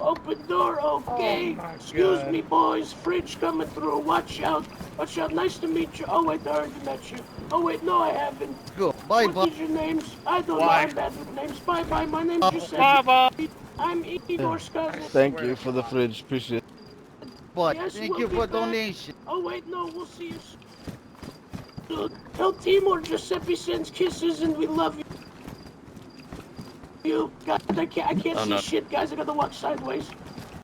Open door, okay. Oh my Excuse God. me, boys. Fridge coming through. Watch out. Watch out. Nice to meet you. Oh, wait, I already met you. Oh, wait, no, I haven't. Go. Bye, What bye. is your names? I don't know. Why? I'm bad with names. Bye-bye. My name's Giuseppe. Baba. I'm Igor's I cousin. Thank swear you to for the God. fridge. Appreciate it. Bye. Yes, Thank we'll you be for back. donation. Oh, wait, no. We'll see you soon. Tell Timur Giuseppe sends kisses and we love you. God, I can't see shit, guys. I gotta walk sideways.